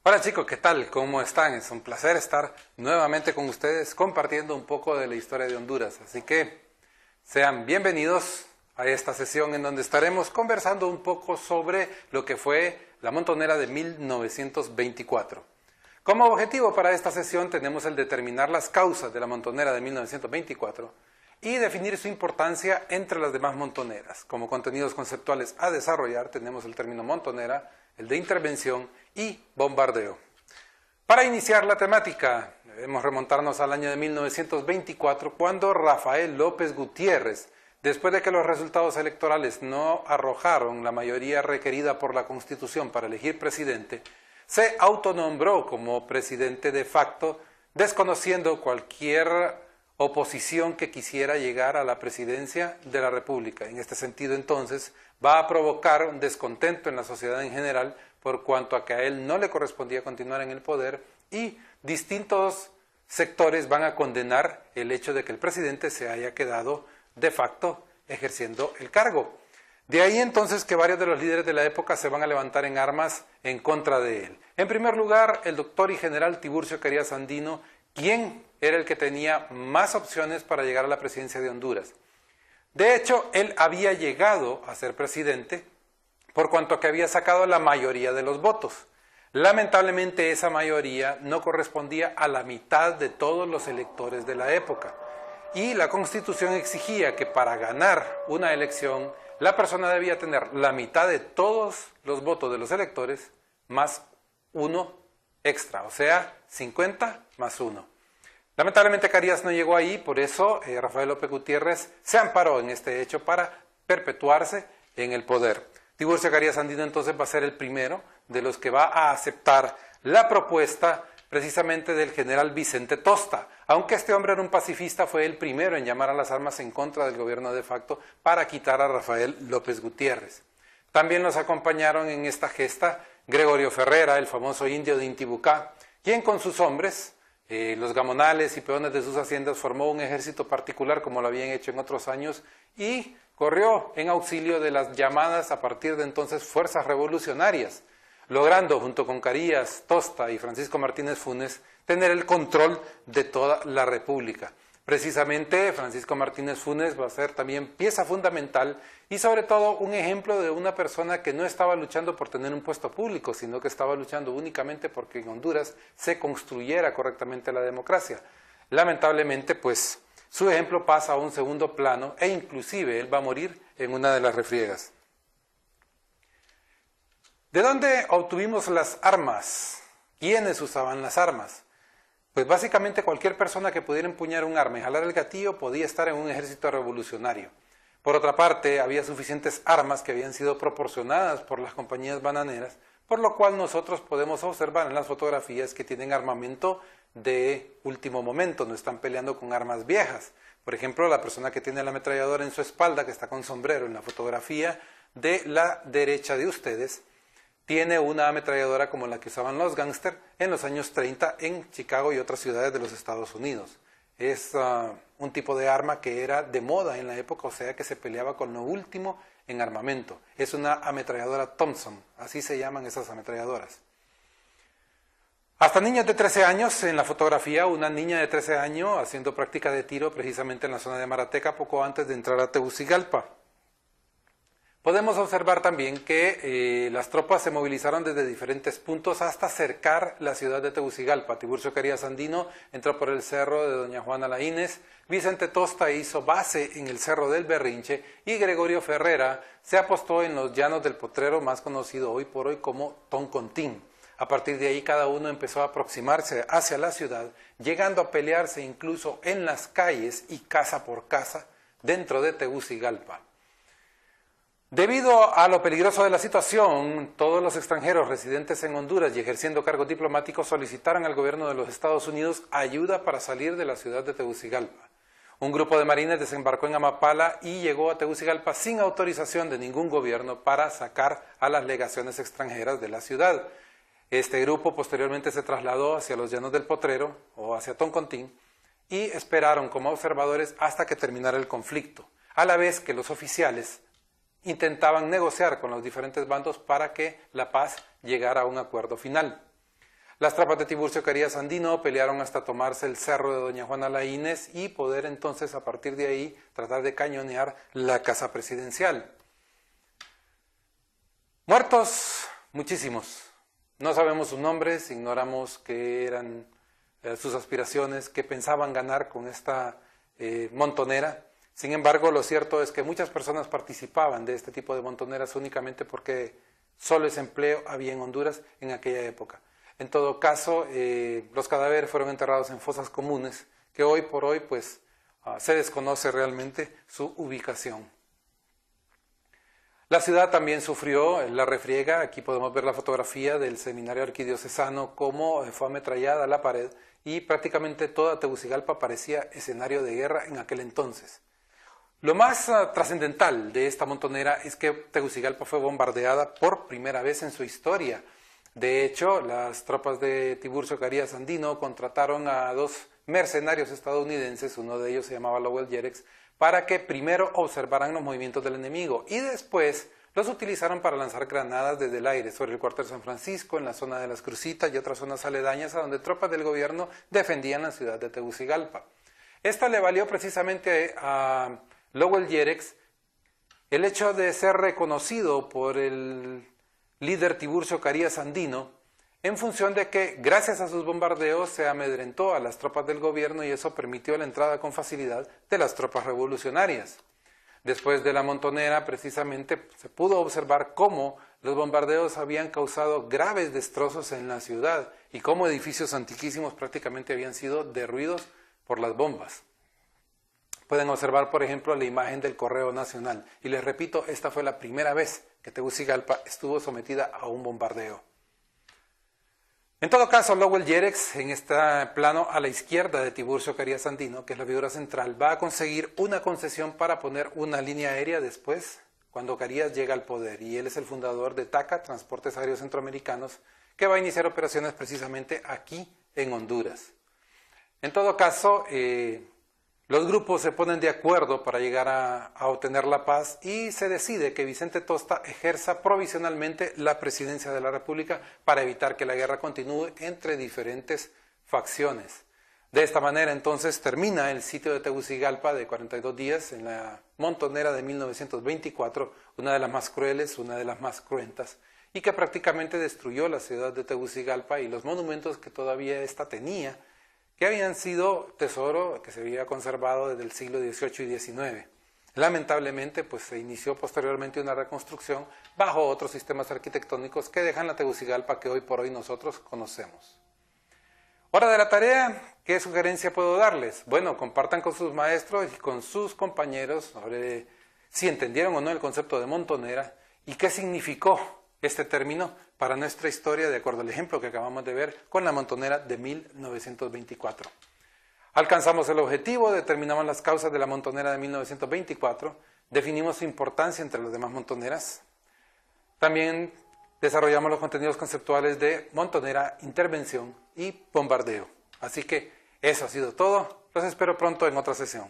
Hola chicos, ¿qué tal? ¿Cómo están? Es un placer estar nuevamente con ustedes compartiendo un poco de la historia de Honduras. Así que sean bienvenidos a esta sesión en donde estaremos conversando un poco sobre lo que fue la Montonera de 1924. Como objetivo para esta sesión tenemos el determinar las causas de la Montonera de 1924 y definir su importancia entre las demás montoneras. Como contenidos conceptuales a desarrollar tenemos el término montonera, el de intervención y bombardeo. Para iniciar la temática, debemos remontarnos al año de 1924, cuando Rafael López Gutiérrez, después de que los resultados electorales no arrojaron la mayoría requerida por la Constitución para elegir presidente, se autonombró como presidente de facto, desconociendo cualquier oposición que quisiera llegar a la presidencia de la República. En este sentido, entonces, va a provocar un descontento en la sociedad en general por cuanto a que a él no le correspondía continuar en el poder y distintos sectores van a condenar el hecho de que el presidente se haya quedado de facto ejerciendo el cargo. De ahí entonces que varios de los líderes de la época se van a levantar en armas en contra de él. En primer lugar, el doctor y general Tiburcio Carías Andino, quien era el que tenía más opciones para llegar a la presidencia de Honduras. De hecho, él había llegado a ser presidente por cuanto que había sacado la mayoría de los votos. Lamentablemente esa mayoría no correspondía a la mitad de todos los electores de la época. Y la Constitución exigía que para ganar una elección, la persona debía tener la mitad de todos los votos de los electores más uno extra, o sea, 50 más 1. Lamentablemente Carías no llegó ahí, por eso Rafael López Gutiérrez se amparó en este hecho para perpetuarse en el poder. Tiburcio Carías Andino entonces va a ser el primero de los que va a aceptar la propuesta precisamente del general Vicente Tosta. Aunque este hombre era un pacifista, fue el primero en llamar a las armas en contra del gobierno de facto para quitar a Rafael López Gutiérrez. También nos acompañaron en esta gesta Gregorio Ferrera, el famoso indio de Intibucá, quien con sus hombres, los gamonales y peones de sus haciendas, formó un ejército particular como lo habían hecho en otros años y corrió en auxilio de las llamadas a partir de entonces fuerzas revolucionarias, logrando junto con Carías, Tosta y Francisco Martínez Funes tener el control de toda la República. Precisamente Francisco Martínez Funes va a ser también pieza fundamental y sobre todo un ejemplo de una persona que no estaba luchando por tener un puesto público, sino que estaba luchando únicamente porque en Honduras se construyera correctamente la democracia. Lamentablemente, pues, su ejemplo pasa a un segundo plano e inclusive él va a morir en una de las refriegas. ¿De dónde obtuvimos las armas? ¿Quiénes usaban las armas? Pues básicamente cualquier persona que pudiera empuñar un arma y jalar el gatillo podía estar en un ejército revolucionario. Por otra parte, había suficientes armas que habían sido proporcionadas por las compañías bananeras, por lo cual nosotros podemos observar en las fotografías que tienen armamento de último momento, no están peleando con armas viejas. Por ejemplo, la persona que tiene la ametralladora en su espalda, que está con sombrero en la fotografía de la derecha de ustedes, tiene una ametralladora como la que usaban los gángsters en los años 30 en Chicago y otras ciudades de los Estados Unidos. Es un tipo de arma que era de moda en la época, o sea que se peleaba con lo último en armamento. Es una ametralladora Thompson, así se llaman esas ametralladoras. Hasta niños de 13 años, en la fotografía, una niña de 13 años haciendo práctica de tiro precisamente en la zona de Marateca, poco antes de entrar a Tegucigalpa. Podemos observar también que las tropas se movilizaron desde diferentes puntos hasta cercar la ciudad de Tegucigalpa. Tiburcio Carías Andino entró por el cerro de Doña Juana Laínez, Vicente Tosta hizo base en el cerro del Berrinche y Gregorio Ferrera se apostó en los llanos del Potrero, más conocido hoy por hoy como Toncontín. A partir de ahí cada uno empezó a aproximarse hacia la ciudad, llegando a pelearse incluso en las calles y casa por casa dentro de Tegucigalpa. Debido a lo peligroso de la situación, todos los extranjeros residentes en Honduras y ejerciendo cargos diplomáticos solicitaron al gobierno de los Estados Unidos ayuda para salir de la ciudad de Tegucigalpa. Un grupo de marines desembarcó en Amapala y llegó a Tegucigalpa sin autorización de ningún gobierno para sacar a las legaciones extranjeras de la ciudad. Este grupo posteriormente se trasladó hacia los llanos del Potrero o hacia Toncontín y esperaron como observadores hasta que terminara el conflicto, a la vez que los oficiales intentaban negociar con los diferentes bandos para que la paz llegara a un acuerdo final. Las tropas de Tiburcio Carías Andino pelearon hasta tomarse el cerro de Doña Juana Laínez y poder entonces a partir de ahí tratar de cañonear la casa presidencial. Muertos, muchísimos. No sabemos sus nombres, ignoramos qué eran sus aspiraciones, qué pensaban ganar con esta montonera. Sin embargo, lo cierto es que muchas personas participaban de este tipo de montoneras únicamente porque solo ese empleo había en Honduras en aquella época. En todo caso, los cadáveres fueron enterrados en fosas comunes, que hoy por hoy pues, se desconoce realmente su ubicación. La ciudad también sufrió la refriega. Aquí podemos ver la fotografía del seminario arquidiocesano, cómo fue ametrallada la pared y prácticamente toda Tegucigalpa parecía escenario de guerra en aquel entonces. Lo más trascendental de esta montonera es que Tegucigalpa fue bombardeada por primera vez en su historia. De hecho, las tropas de Tiburcio Carías Andino contrataron a 2 mercenarios estadounidenses, uno de ellos se llamaba Lowell Jerex, para que primero observaran los movimientos del enemigo y después los utilizaron para lanzar granadas desde el aire sobre el cuartel San Francisco, en la zona de las Crucitas y otras zonas aledañas a donde tropas del gobierno defendían la ciudad de Tegucigalpa. Esta le valió precisamente a Lowell Jerex el hecho de ser reconocido por el líder Tiburcio Carías Andino en función de que gracias a sus bombardeos se amedrentó a las tropas del gobierno y eso permitió la entrada con facilidad de las tropas revolucionarias. Después de la montonera, precisamente, se pudo observar cómo los bombardeos habían causado graves destrozos en la ciudad y cómo edificios antiquísimos prácticamente habían sido derruidos por las bombas. Pueden observar, por ejemplo, la imagen del Correo Nacional. Y les repito, esta fue la primera vez que Tegucigalpa estuvo sometida a un bombardeo. En todo caso, Lowell Jerex, en este plano a la izquierda de Tiburcio Carías Andino, que es la figura central, va a conseguir una concesión para poner una línea aérea después, cuando Carías llega al poder. Y él es el fundador de TACA, Transportes Aéreos Centroamericanos, que va a iniciar operaciones precisamente aquí en Honduras. En todo caso, los grupos se ponen de acuerdo para llegar a obtener la paz y se decide que Vicente Tosta ejerza provisionalmente la presidencia de la República para evitar que la guerra continúe entre diferentes facciones. De esta manera entonces termina el sitio de Tegucigalpa de 42 días en la montonera de 1924, una de las más crueles, una de las más cruentas, y que prácticamente destruyó la ciudad de Tegucigalpa y los monumentos que todavía ésta tenía, que habían sido tesoro que se había conservado desde el siglo XVIII y XIX. Lamentablemente, pues se inició posteriormente una reconstrucción bajo otros sistemas arquitectónicos que dejan la Tegucigalpa que hoy por hoy nosotros conocemos. Hora de la tarea, ¿qué sugerencia puedo darles? Bueno, compartan con sus maestros y con sus compañeros sobre si entendieron o no el concepto de montonera y qué significó este término para nuestra historia, de acuerdo al ejemplo que acabamos de ver con la montonera de 1924. Alcanzamos el objetivo, determinamos las causas de la montonera de 1924, definimos su importancia entre las demás montoneras. También desarrollamos los contenidos conceptuales de montonera, intervención y bombardeo. Así que eso ha sido todo. Los espero pronto en otra sesión.